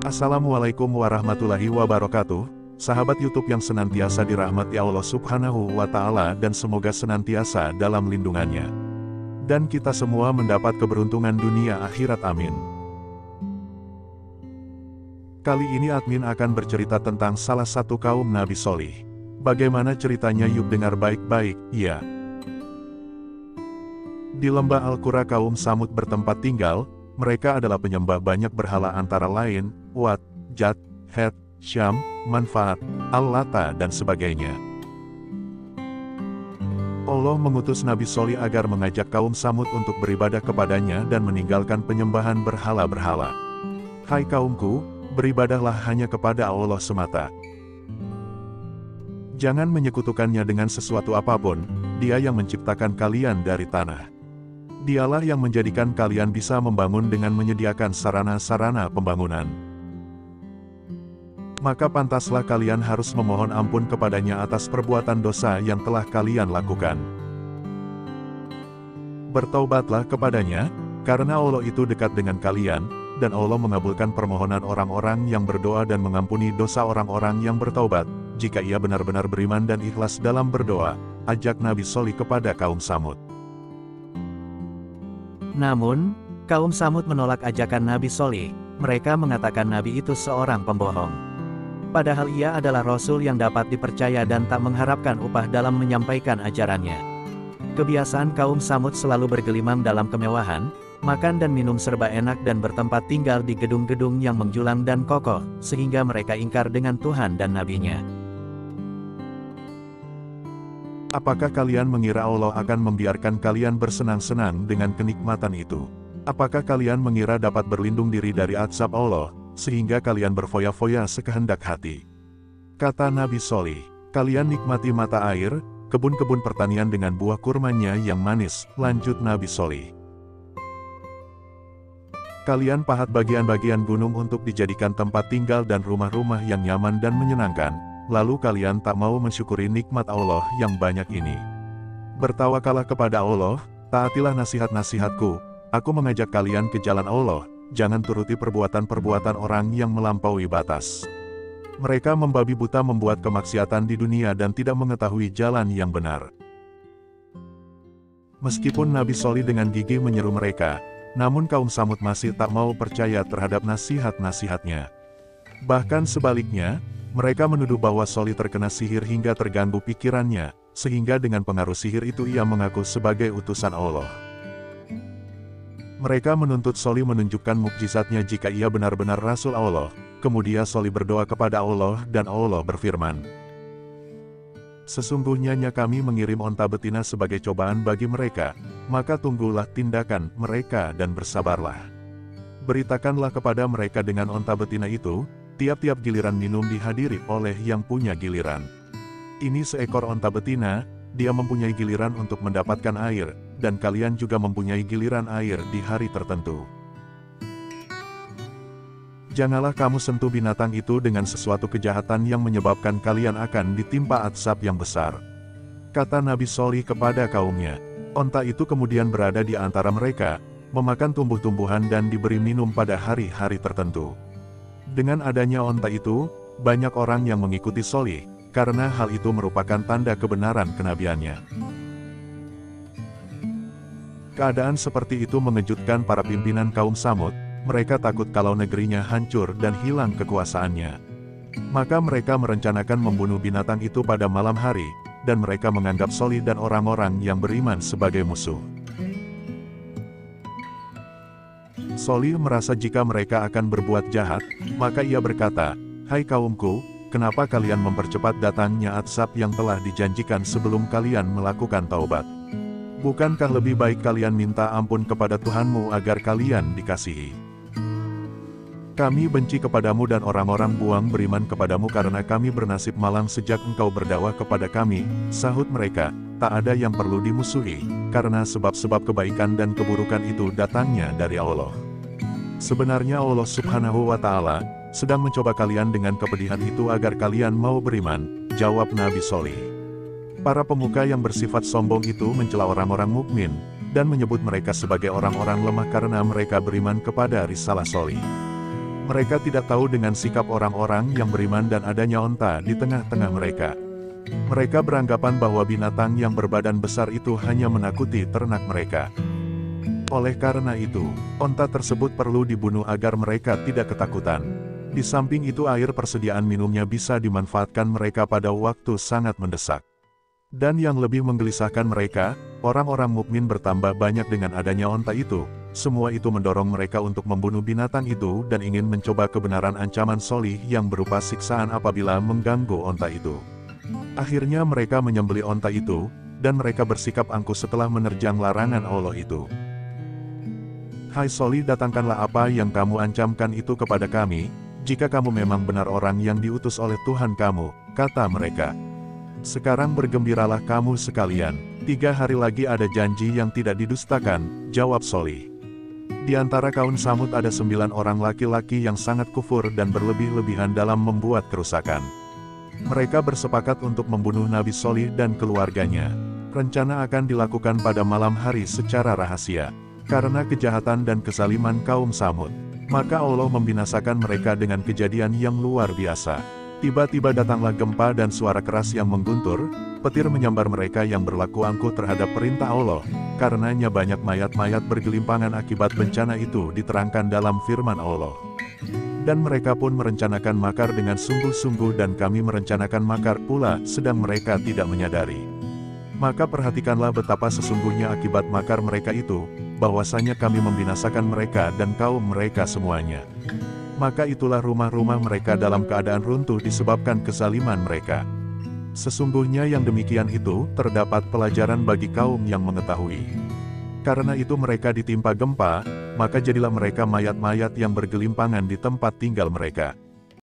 Assalamualaikum warahmatullahi wabarakatuh, sahabat YouTube yang senantiasa dirahmati Allah Subhanahu wa Ta'ala dan semoga senantiasa dalam lindungannya. Dan kita semua mendapat keberuntungan dunia akhirat, amin. Kali ini admin akan bercerita tentang salah satu kaum Nabi Solih. Bagaimana ceritanya, yuk dengar baik-baik, ya. Di lembah Al-Qura kaum Samud bertempat tinggal. Mereka adalah penyembah banyak berhala antara lain, Wat, Jat, Het, Syam, Manfaat, Al-Lata dan sebagainya. Allah mengutus Nabi Solih agar mengajak kaum Samud untuk beribadah kepadanya dan meninggalkan penyembahan berhala-berhala. Hai kaumku, beribadahlah hanya kepada Allah semata. Jangan menyekutukannya dengan sesuatu apapun, Dia yang menciptakan kalian dari tanah. Dialah yang menjadikan kalian bisa membangun dengan menyediakan sarana-sarana pembangunan. Maka pantaslah kalian harus memohon ampun kepadanya atas perbuatan dosa yang telah kalian lakukan. Bertaubatlah kepadanya, karena Allah itu dekat dengan kalian, dan Allah mengabulkan permohonan orang-orang yang berdoa dan mengampuni dosa orang-orang yang bertaubat, jika ia benar-benar beriman dan ikhlas dalam berdoa, ajak Nabi Solih kepada kaum Samud. Namun, kaum Samud menolak ajakan Nabi Solih. Mereka mengatakan Nabi itu seorang pembohong. Padahal ia adalah Rasul yang dapat dipercaya dan tak mengharapkan upah dalam menyampaikan ajarannya. Kebiasaan kaum Samud selalu bergelimang dalam kemewahan, makan dan minum serba enak dan bertempat tinggal di gedung-gedung yang menjulang dan kokoh, sehingga mereka ingkar dengan Tuhan dan Nabi-Nya. Apakah kalian mengira Allah akan membiarkan kalian bersenang-senang dengan kenikmatan itu? Apakah kalian mengira dapat berlindung diri dari azab Allah, sehingga kalian berfoya-foya sekehendak hati? Kata Nabi Solih, kalian nikmati mata air, kebun-kebun pertanian dengan buah kurmanya yang manis, lanjut Nabi Solih. Kalian pahat bagian-bagian gunung untuk dijadikan tempat tinggal dan rumah-rumah yang nyaman dan menyenangkan. Lalu kalian tak mau mensyukuri nikmat Allah yang banyak ini. Bertawakalah kepada Allah, taatilah nasihat-nasihatku, aku mengajak kalian ke jalan Allah, jangan turuti perbuatan-perbuatan orang yang melampaui batas. Mereka membabi buta membuat kemaksiatan di dunia dan tidak mengetahui jalan yang benar. Meskipun Nabi Solih dengan gigih menyeru mereka, namun kaum Samud masih tak mau percaya terhadap nasihat-nasihatnya. Bahkan sebaliknya, mereka menuduh bahwa Solih terkena sihir hingga terganggu pikirannya, sehingga dengan pengaruh sihir itu ia mengaku sebagai utusan Allah. Mereka menuntut Solih menunjukkan mukjizatnya jika ia benar-benar Rasul Allah. Kemudian Solih berdoa kepada Allah dan Allah berfirman, "Sesungguhnya kami mengirim onta betina sebagai cobaan bagi mereka, maka tunggulah tindakan mereka dan bersabarlah. Beritakanlah kepada mereka dengan onta betina itu, tiap-tiap giliran minum dihadiri oleh yang punya giliran. Ini seekor onta betina, dia mempunyai giliran untuk mendapatkan air, dan kalian juga mempunyai giliran air di hari tertentu. Janganlah kamu sentuh binatang itu dengan sesuatu kejahatan yang menyebabkan kalian akan ditimpa azab yang besar." Kata Nabi Solih kepada kaumnya. Onta itu kemudian berada di antara mereka, memakan tumbuh-tumbuhan dan diberi minum pada hari-hari tertentu. Dengan adanya onta itu, banyak orang yang mengikuti Solih, karena hal itu merupakan tanda kebenaran kenabiannya. Keadaan seperti itu mengejutkan para pimpinan kaum Samud, mereka takut kalau negerinya hancur dan hilang kekuasaannya. Maka mereka merencanakan membunuh binatang itu pada malam hari, dan mereka menganggap Solih dan orang-orang yang beriman sebagai musuh. Solih merasa jika mereka akan berbuat jahat, maka ia berkata, "Hai kaumku, kenapa kalian mempercepat datangnya azab yang telah dijanjikan sebelum kalian melakukan taubat? Bukankah lebih baik kalian minta ampun kepada Tuhanmu agar kalian dikasihi? Kami benci kepadamu dan orang-orang buang beriman kepadamu karena kami bernasib malang sejak engkau berdakwah kepada kami," sahut mereka, "tak ada yang perlu dimusuhi, karena sebab-sebab kebaikan dan keburukan itu datangnya dari Allah. Sebenarnya Allah Subhanahu wa Ta'ala sedang mencoba kalian dengan kepedihan itu agar kalian mau beriman," jawab Nabi Solih. Para pemuka yang bersifat sombong itu mencela orang-orang mukmin, dan menyebut mereka sebagai orang-orang lemah karena mereka beriman kepada risalah Solih. Mereka tidak tahu dengan sikap orang-orang yang beriman dan adanya onta di tengah-tengah mereka. Mereka beranggapan bahwa binatang yang berbadan besar itu hanya menakuti ternak mereka. Oleh karena itu, onta tersebut perlu dibunuh agar mereka tidak ketakutan. Di samping itu air persediaan minumnya bisa dimanfaatkan mereka pada waktu sangat mendesak. Dan yang lebih menggelisahkan mereka, orang-orang mukmin bertambah banyak dengan adanya onta itu. Semua itu mendorong mereka untuk membunuh binatang itu dan ingin mencoba kebenaran ancaman Sholih yang berupa siksaan apabila mengganggu onta itu. Akhirnya mereka menyembelih onta itu, dan mereka bersikap angkuh setelah menerjang larangan Allah itu. Hai Sholih, datangkanlah apa yang kamu ancamkan itu kepada kami, jika kamu memang benar orang yang diutus oleh Tuhan kamu, kata mereka. Sekarang bergembiralah kamu sekalian, 3 hari lagi ada janji yang tidak didustakan, jawab Sholih. Di antara kaum Samud ada 9 orang laki-laki yang sangat kufur dan berlebih-lebihan dalam membuat kerusakan. Mereka bersepakat untuk membunuh Nabi Sholih dan keluarganya. Rencana akan dilakukan pada malam hari secara rahasia. Karena kejahatan dan kezaliman kaum Samud, maka Allah membinasakan mereka dengan kejadian yang luar biasa. Tiba-tiba datanglah gempa dan suara keras yang mengguntur, petir menyambar mereka yang berlaku angkuh terhadap perintah Allah. Karenanya banyak mayat-mayat bergelimpangan akibat bencana itu diterangkan dalam firman Allah. Dan mereka pun merencanakan makar dengan sungguh-sungguh dan kami merencanakan makar pula, sedang mereka tidak menyadari. Maka perhatikanlah betapa sesungguhnya akibat makar mereka itu, bahwasanya kami membinasakan mereka dan kaum mereka semuanya. Maka itulah rumah-rumah mereka dalam keadaan runtuh disebabkan kezaliman mereka. Sesungguhnya yang demikian itu, terdapat pelajaran bagi kaum yang mengetahui. Karena itu mereka ditimpa gempa, maka jadilah mereka mayat-mayat yang bergelimpangan di tempat tinggal mereka.